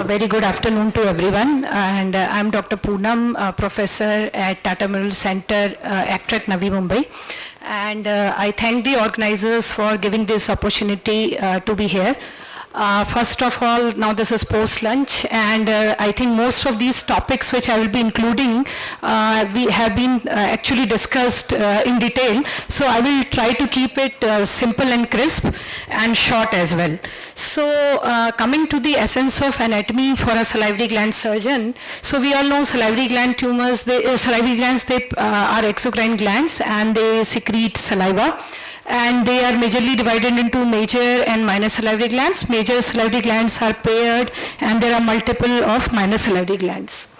A very good afternoon to everyone, and I'm Dr. Poonam, professor at Tata Memorial Center, ACTREC, Navi Mumbai. And I thank the organizers for giving this opportunity to be here. First of all, now this is post-lunch, and I think most of these topics which I will be including, we have been actually discussed in detail, so I will try to keep it simple and crisp and short as well. So coming to the essence of anatomy for a salivary gland surgeon, so we all know salivary gland tumors, salivary glands, they are exocrine glands and they secrete saliva. And they are majorly divided into major and minor salivary glands. Major salivary glands are paired, and there are multiple of minor salivary glands.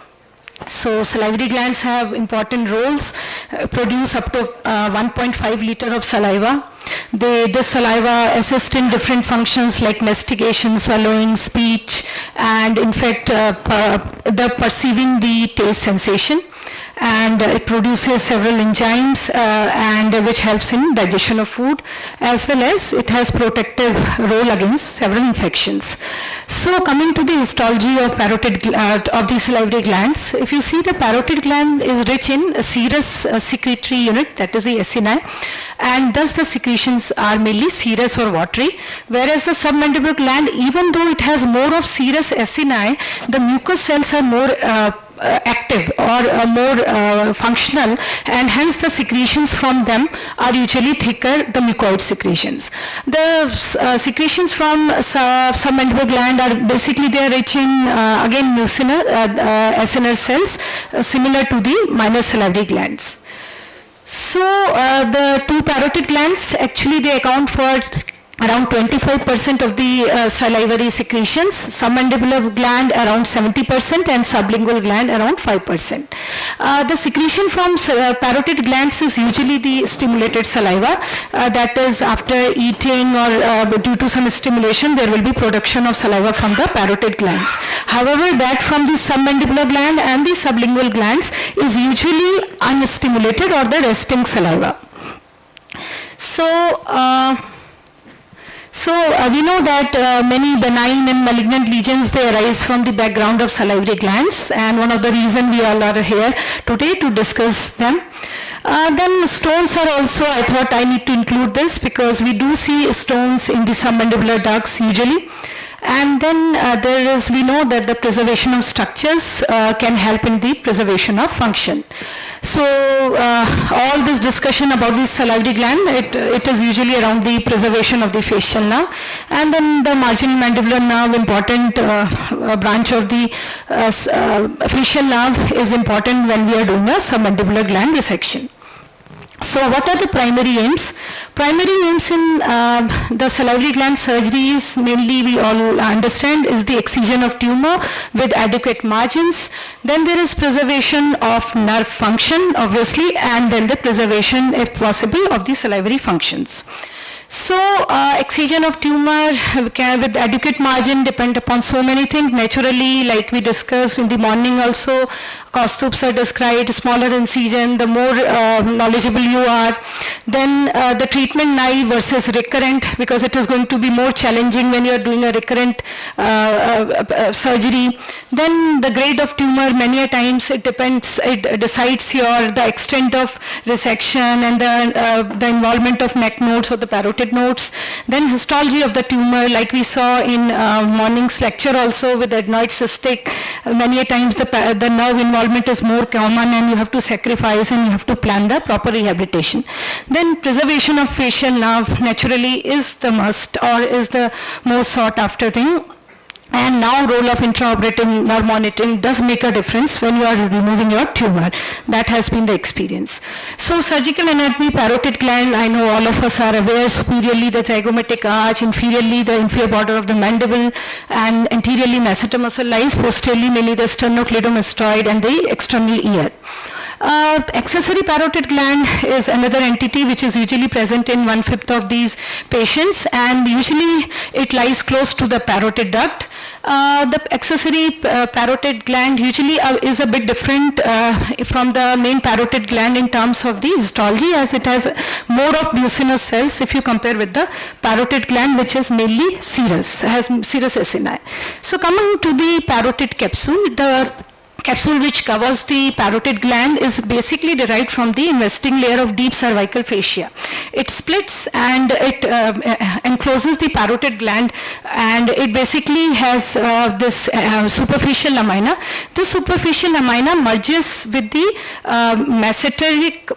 So salivary glands have important roles, produce up to 1.5 liter of saliva. This saliva assists in different functions like mastication, swallowing, speech, and in fact the perceiving the taste sensation. And it produces several enzymes and which helps in digestion of food, as well as it has protective role against several infections. So coming to the histology of parotid of the salivary glands, if you see the parotid gland is rich in serous secretory unit, that is the acini, and thus the secretions are mainly serous or watery, whereas the submandibular gland, even though it has more of serous acini, the mucous cells are more active or more functional, and hence the secretions from them are usually thicker, the mucoid secretions. The secretions from submandibular gland are basically, they are rich in again mucinous acinar cells similar to the minor salivary glands. So the two parotid glands, actually they account for around 25% of the salivary secretions, submandibular gland around 70% and sublingual gland around 5%. The secretion from parotid glands is usually the stimulated saliva, that is after eating or due to some stimulation there will be production of saliva from the parotid glands. However, that from the submandibular gland and the sublingual glands is usually unstimulated or the resting saliva. So we know that many benign and malignant lesions, they arise from the background of salivary glands, and one of the reasons we all are here today to discuss them. Then stones are also, I thought I need to include this because we do see stones in the submandibular ducts usually. And then we know that the preservation of structures can help in the preservation of function. So all this discussion about the salivary gland, it is usually around the preservation of the facial nerve, and then the marginal mandibular nerve, important branch of the facial nerve, is important when we are doing a submandibular gland resection. So what are the primary aims? Primary aims in the salivary gland surgeries, mainly we all understand, is the excision of tumor with adequate margins. Then there is preservation of nerve function, obviously, and then the preservation, if possible, of the salivary functions. So excision of tumor can, with adequate margin, depend upon so many things. Naturally, like we discussed in the morning also, Kaustuphs are described, smaller incision, the more knowledgeable you are. Then the treatment naive versus recurrent, because it is going to be more challenging when you are doing a recurrent surgery. Then the grade of tumor, many a times it depends, it decides the extent of resection and the involvement of neck nodes or the parotid nodes. Then histology of the tumor, like we saw in morning's lecture also with adenoid cystic, many a times the nerve involvement is more common and you have to sacrifice and you have to plan the proper rehabilitation. Then preservation of facial nerve naturally is the must or is the most sought after thing. And now role of intraoperative nerve monitoring does make a difference when you are removing your tumor. That has been the experience. So surgical anatomy, parotid gland, I know all of us are aware, superiorly the zygomatic arch, inferiorly the inferior border of the mandible, and anteriorly masseter muscle lies, posteriorly mainly the sternocleidomastoid and the external ear. Accessory parotid gland is another entity which is usually present in 1/5 of these patients, and usually it lies close to the parotid duct. The accessory parotid gland usually is a bit different from the main parotid gland in terms of the histology, as it has more of mucinous cells if you compare with the parotid gland, which is mainly serous, has serous acini. So coming to the parotid capsule, the capsule which covers the parotid gland is basically derived from the investing layer of deep cervical fascia. It splits and it encloses the parotid gland, and it basically has this superficial lamina. This superficial lamina merges with the mesenteric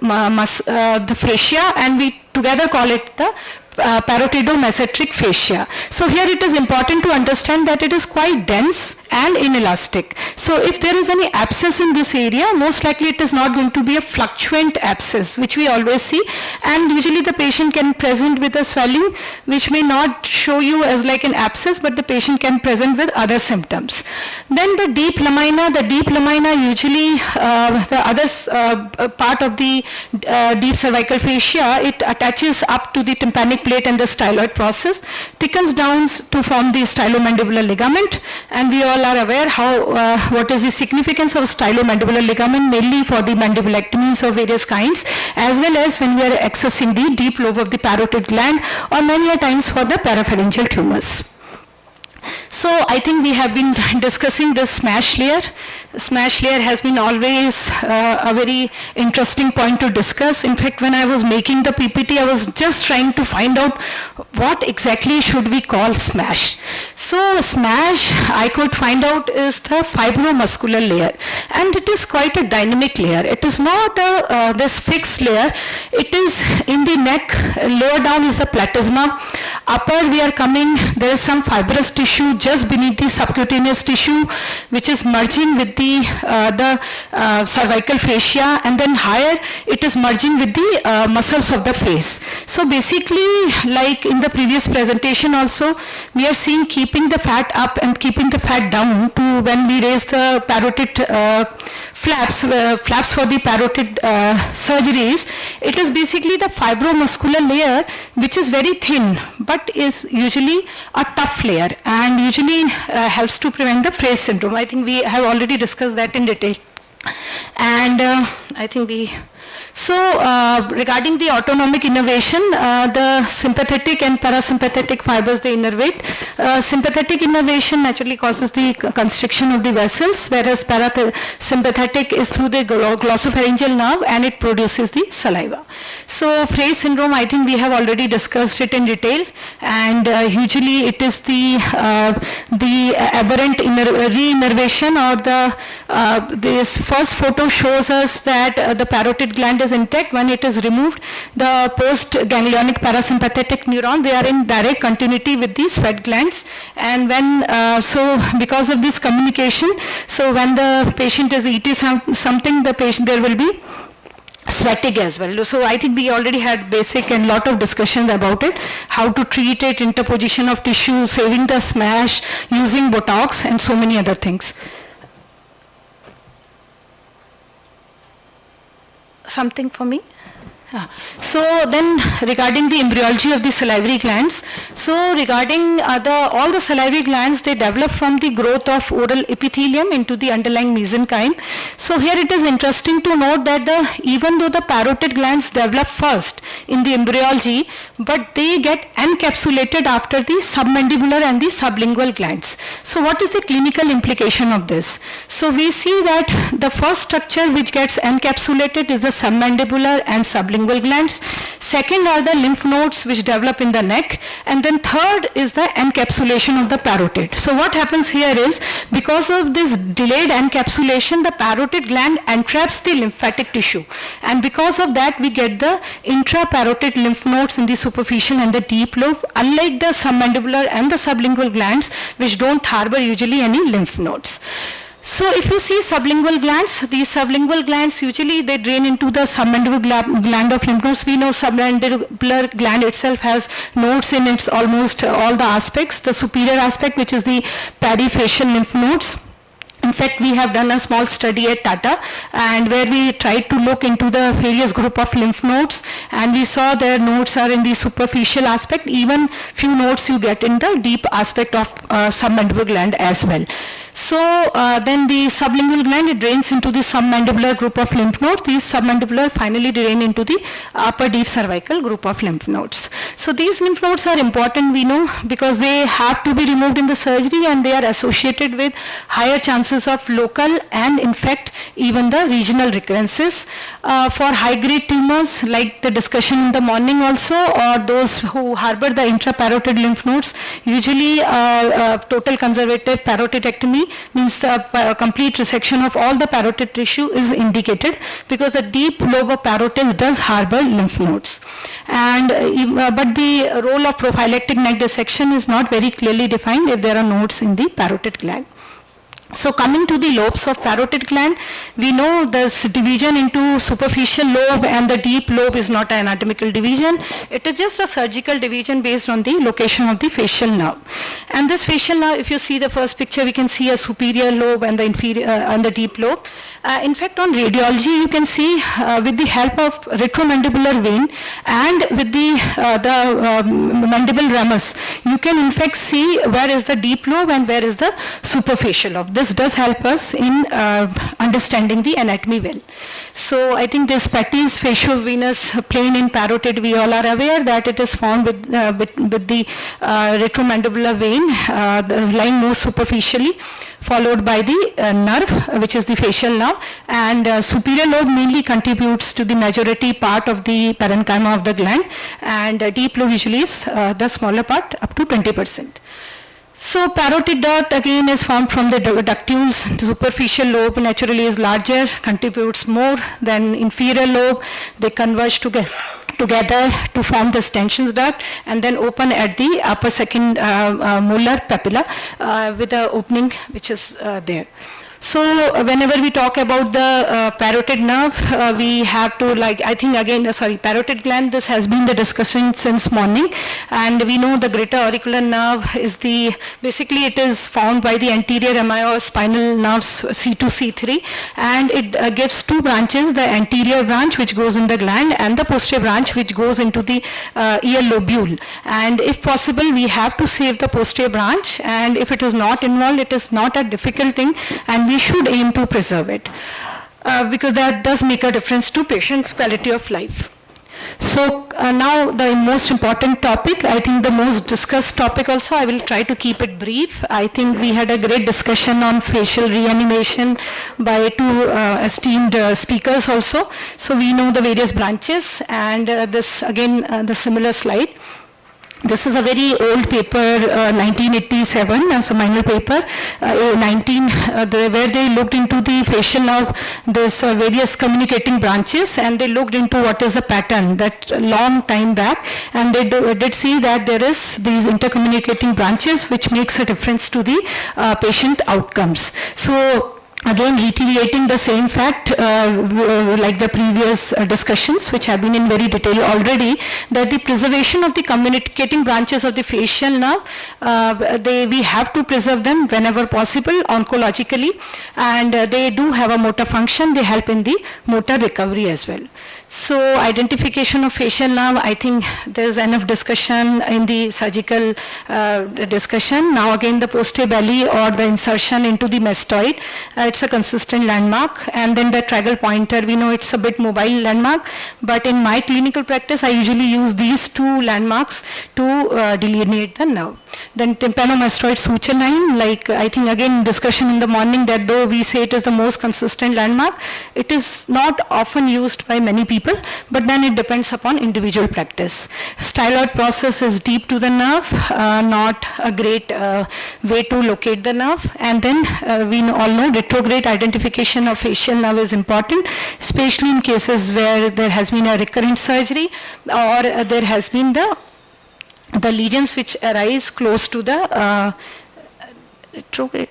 the fascia, and we together call it the parotidomesenteric fascia. So here it is important to understand that it is quite dense and inelastic. So if there is any abscess in this area, most likely it is not going to be a fluctuant abscess, which we always see, and usually the patient can present with a swelling which may not show you as like an abscess, but the patient can present with other symptoms. Then the deep lamina usually the other part of the deep cervical fascia, it attaches up to the tympanic plate and the styloid process, thickens down to form the stylomandibular ligament, and we all are aware how what is the significance of stylomandibular ligament, mainly for the mandibulectomies of various kinds, as well as when we are accessing the deep lobe of the parotid gland, or many a times for the parapharyngeal tumors. So I think we have been discussing this SMASH layer. SMASH layer has been always a very interesting point to discuss. In fact, when I was making the PPT, I was just trying to find out what exactly should we call SMASH. So SMASH, I could find out, is the fibromuscular layer, and it is quite a dynamic layer. It is not this fixed layer. It is in the neck. Lower down is the platysma. Upper we are coming, there is some fibrous tissue just beneath the subcutaneous tissue, which is merging with the cervical fascia, and then higher it is merging with the muscles of the face. So basically, like in the previous presentation also, we are seeing keeping the fat up and keeping the fat down to when we raise the parotid flaps for the parotid surgeries. It is basically the fibromuscular layer, which is very thin but is usually a tough layer, and usually helps to prevent the Fraze syndrome. I think we have already discussed that in detail. And I think we... So regarding the autonomic innervation, the sympathetic and parasympathetic fibers, they innervate. Sympathetic innervation naturally causes the constriction of the vessels, whereas parasympathetic is through the glossopharyngeal nerve, and it produces the saliva. So Fraze syndrome, I think we have already discussed it in detail, and usually it is the aberrant re-innervation, or this first photo shows us that the parotid gland is intact. When it is removed, the post-ganglionic parasympathetic neuron, they are in direct continuity with the sweat glands, and when so because of this communication, so when the patient is eating something, the patient, there will be sweating as well. So I think we already had basic and lot of discussions about it, how to treat it, interposition of tissue, saving the SMASH, using Botox, and so many other things. Something for me? So then regarding the embryology of the salivary glands, so regarding all the salivary glands, they develop from the growth of oral epithelium into the underlying mesenchyme. So here it is interesting to note that even though the parotid glands develop first in the embryology, but they get encapsulated after the submandibular and the sublingual glands. So what is the clinical implication of this? So we see that the first structure which gets encapsulated is the submandibular and sublingual glands. Second are the lymph nodes which develop in the neck, and then third is the encapsulation of the parotid. So what happens here is, because of this delayed encapsulation, the parotid gland entraps the lymphatic tissue, and because of that we get the intraparotid lymph nodes in the superficial and the deep lobe, unlike the submandibular and the sublingual glands, which don't harbor usually any lymph nodes. So if you see sublingual glands, these sublingual glands usually they drain into the submandibular gland of lymph nodes. We know submandibular gland itself has nodes in its almost all the aspects. The superior aspect, which is the perifacial lymph nodes, In fact, we have done a small study at Tata, and where we tried to look into the various group of lymph nodes, and we saw their nodes are in the superficial aspect, even few nodes you get in the deep aspect of submandibular gland as well. So then the sublingual gland, it drains into the submandibular group of lymph nodes. These submandibular finally drain into the upper deep cervical group of lymph nodes. So these lymph nodes are important, we know, because they have to be removed in the surgery, and they are associated with higher chances of local and in fact even the regional recurrences. For high-grade tumors, like the discussion in the morning also, or those who harbor the intraparotid lymph nodes, usually total conservative parotidectomy means the complete resection of all the parotid tissue is indicated, because the deep lobe of parotid does harbor lymph nodes. And but the role of prophylactic neck dissection is not very clearly defined if there are nodes in the parotid gland. So coming to the lobes of parotid gland, we know this division into superficial lobe and the deep lobe is not an anatomical division. It is just a surgical division based on the location of the facial nerve. And this facial nerve, if you see the first picture, we can see a superior lobe and the inferior and the deep lobe. In fact, on radiology, you can see with the help of retromandibular vein and with the mandible ramus, you can in fact see where is the deep lobe and where is the superficial lobe. This does help us in understanding the anatomy well. So I think this Patty's facial-venous plane in parotid, we all are aware that it is found with the retromandibular vein lying more superficially, followed by the nerve, which is the facial nerve, and superior lobe mainly contributes to the majority part of the parenchyma of the gland, and deep lobe usually is the smaller part, up to 20%. So parotid duct again is formed from the ductules. The superficial lobe naturally is larger, contributes more than inferior lobe. They converge together to form the Stensen's duct, and then open at the upper second molar papilla with the opening which is there. So whenever we talk about the parotid nerve, we have to parotid gland, this has been the discussion since morning, and we know the greater auricular nerve is basically it is found by the anterior MI spinal nerves C2, C3, and it gives two branches, the anterior branch which goes in the gland and the posterior branch which goes into the ear lobule. And if possible, we have to save the posterior branch, and if it is not involved, it is not a difficult thing, and we should aim to preserve it because that does make a difference to patients' quality of life. So now the most important topic, I think the most discussed topic also, I will try to keep it brief. I think we had a great discussion on facial reanimation by two esteemed speakers also. So we know the various branches, and this again the similar slide. This is a very old paper, 1987, a seminal paper, where they looked into the facial nerve, this various communicating branches, and they looked into what is the pattern that long time back, and they did see that there is these intercommunicating branches which makes a difference to the patient outcomes. So again, reiterating the same fact like the previous discussions which have been in very detail already, that the preservation of the communicating branches of the facial nerve, we have to preserve them whenever possible oncologically, and they do have a motor function, they help in the motor recovery as well. So identification of facial nerve, I think there is enough discussion in the surgical discussion. Now again the posterior belly or the insertion into the mastoid, it's a consistent landmark, and then the tragal pointer, we know it's a bit mobile landmark, but in my clinical practice I usually use these two landmarks to delineate the nerve. Then tympanomastoid suture line, like I think again discussion in the morning that though we say it is the most consistent landmark, it is not often used by many people, but then it depends upon individual practice. Styloid process is deep to the nerve, not a great way to locate the nerve, and then we all know retrograde identification of facial nerve is important, especially in cases where there has been a recurrent surgery or there has been the lesions which arise close to the retrograde.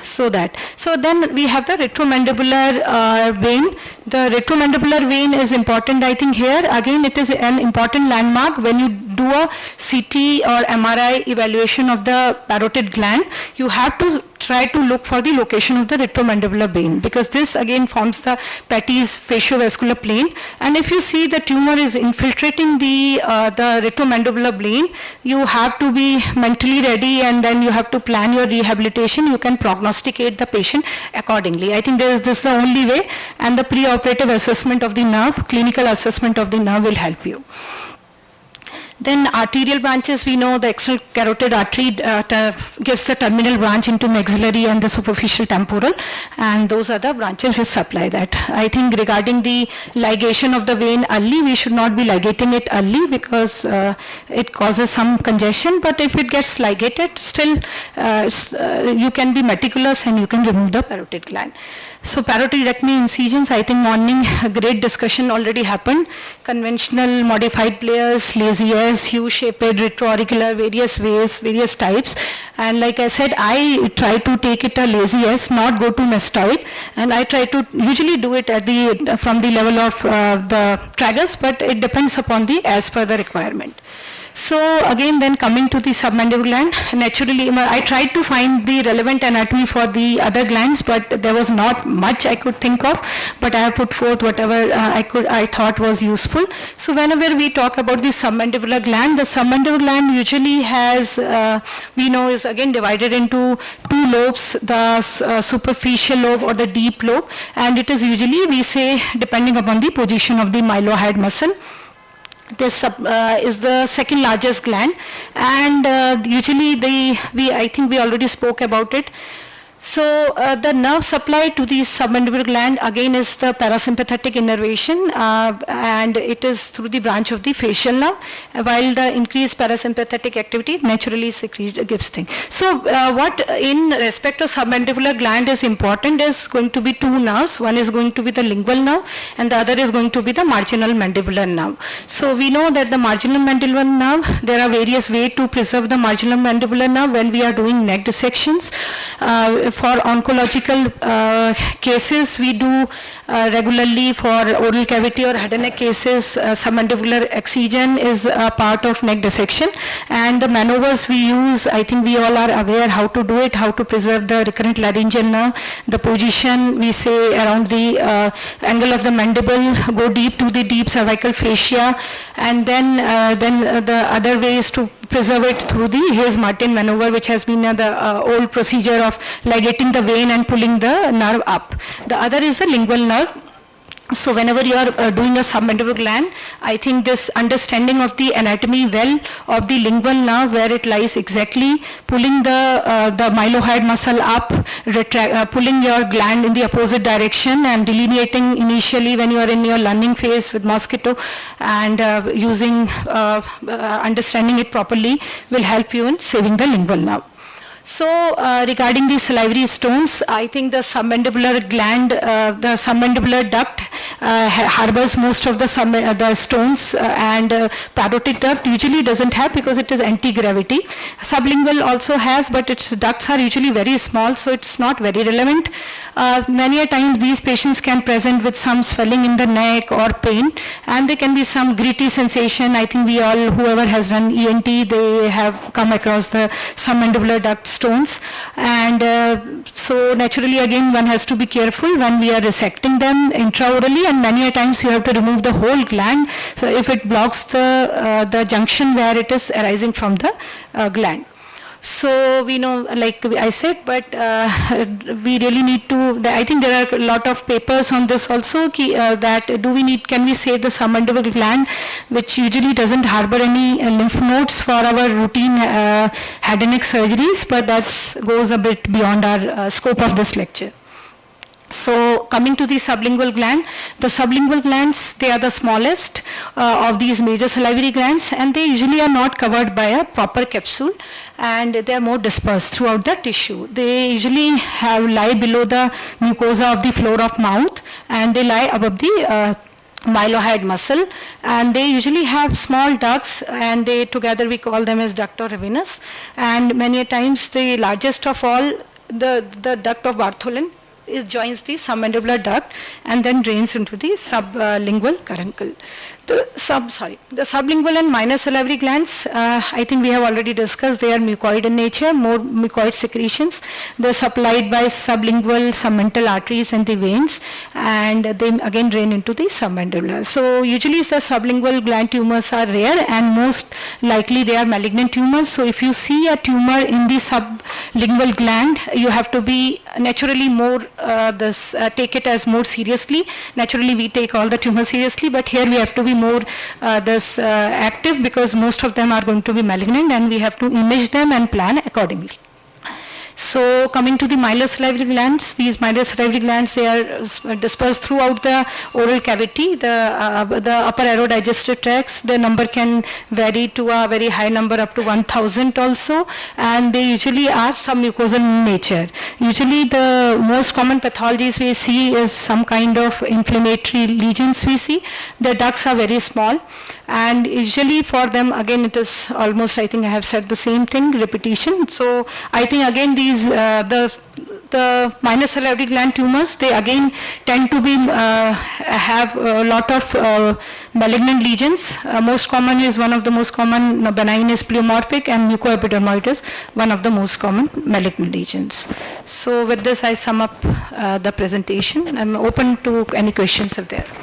So then we have the retromandibular vein. The retromandibular vein is important, I think here. Again, it is an important landmark when you do a CT or MRI evaluation of the parotid gland, you have to try to look for the location of the retromandibular vein, because this again forms the Patty's faciovascular plane, and if you see the tumor is infiltrating the retromandibular vein, you have to be mentally ready, and then you have to plan your rehabilitation. You can prognosticate the patient accordingly. I think this is the only way, and the preoperative assessment of the nerve, clinical assessment of the nerve will help you. Then arterial branches, we know the external carotid artery gives the terminal branch into maxillary and the superficial temporal, and those are the branches which supply that. I think regarding the ligation of the vein early, we should not be ligating it early, because it causes some congestion, but if it gets ligated, still you can be meticulous and you can remove the parotid gland. So parotidectomy incisions, I think morning great discussion already happened. Conventional, modified players, lazy S, U-shaped, retroauricular, various ways, various types. And like I said, I try to take it a lazy S, not go to mastoid. And I try to usually do it at from the level of the tragus, but it depends upon as per the requirement. So again, then coming to the submandibular gland, naturally I tried to find the relevant anatomy for the other glands, but there was not much I could think of, but I have put forth whatever I thought was useful. So whenever we talk about the submandibular gland, the submandibular gland usually has, we know, is again divided into two lobes, the superficial lobe or the deep lobe, and it is usually, we say, depending upon the position of the mylohyoid muscle. This is the second largest gland, and usually I think we already spoke about it. So the nerve supply to the submandibular gland again is the parasympathetic innervation, and it is through the branch of the facial nerve, while the increased parasympathetic activity naturally gives thing. So what in respect of submandibular gland is important is going to be two nerves. One is going to be the lingual nerve, and the other is going to be the marginal mandibular nerve. So we know that the marginal mandibular nerve, there are various ways to preserve the marginal mandibular nerve when we are doing neck dissections. For oncological cases, we do regularly for oral cavity or head and neck cases, submandibular excision is a part of neck dissection, and the maneuvers we use, I think we all are aware how to do it, how to preserve the recurrent laryngeal nerve, the position we say around the angle of the mandible, go deep to the deep cervical fascia, and then the other way is to preserve it through the Hayes-Martin maneuver, which has been the old procedure of ligating the vein and pulling the nerve up. The other is the lingual nerve. So whenever you are doing a submandibular gland, I think this understanding of the anatomy well of the lingual nerve, where it lies exactly, pulling the mylohyoid muscle up, pulling your gland in the opposite direction, and delineating initially when you are in your learning phase with mosquito, and using understanding it properly will help you in saving the lingual nerve. So regarding the salivary stones, I think the submandibular gland, the submandibular duct harbors most of the stones, and parotid duct usually doesn't have because it is anti-gravity. Sublingual also has, but its ducts are usually very small, so it's not very relevant. Many a times these patients can present with some swelling in the neck or pain, and there can be some gritty sensation. I think we all, whoever has done ENT, they have come across the submandibular duct stones, and so naturally again one has to be careful when we are resecting them intraorally, and many a times you have to remove the whole gland, so if it blocks the junction where it is arising from the gland. So we know, like I said, but we really need to, I think there are a lot of papers on this also, that can we save the submandibular gland, which usually doesn't harbor any lymph nodes for our routine head and neck surgeries, but that goes a bit beyond our scope of this lecture. So coming to the sublingual gland, the sublingual glands, they are the smallest of these major salivary glands, and they usually are not covered by a proper capsule, and they are more dispersed throughout the tissue. They usually lie below the mucosa of the floor of mouth, and they lie above the mylohyoid muscle, and they usually have small ducts, and they together we call them as duct or ravenous, and many a times the largest of all, the duct of Bartholin, joins the submandibular duct and then drains into the sublingual caruncle. The sublingual and minor salivary glands, I think we have already discussed, they are mucoid in nature, more mucoid secretions. They're supplied by sublingual submental arteries and the veins, and they again drain into the submandibular. So usually the sublingual gland tumors are rare, and most likely they are malignant tumors. So if you see a tumor in the sublingual gland, you have to be naturally more, take it as more seriously. Naturally we take all the tumors seriously, but here we have to be more active, because most of them are going to be malignant, and we have to image them and plan accordingly. So coming to the myelosalivary glands, these myelosalivary glands, they are dispersed throughout the oral cavity, the upper aerodigestive tracts. The number can vary to a very high number, up to 1,000 also, and they usually are submucosal in nature. Usually the most common pathologies we see is some kind of inflammatory lesions we see. The ducts are very small, and usually for them, again, it is almost, I think I have said the same thing, repetition. So I think again these, the minor salivary gland tumors, they again tend to be, have a lot of malignant lesions. Most common is, one of the most common benign is pleomorphic, and mucoepidermoid is one of the most common malignant lesions. So with this I sum up the presentation. I'm open to any questions if there are.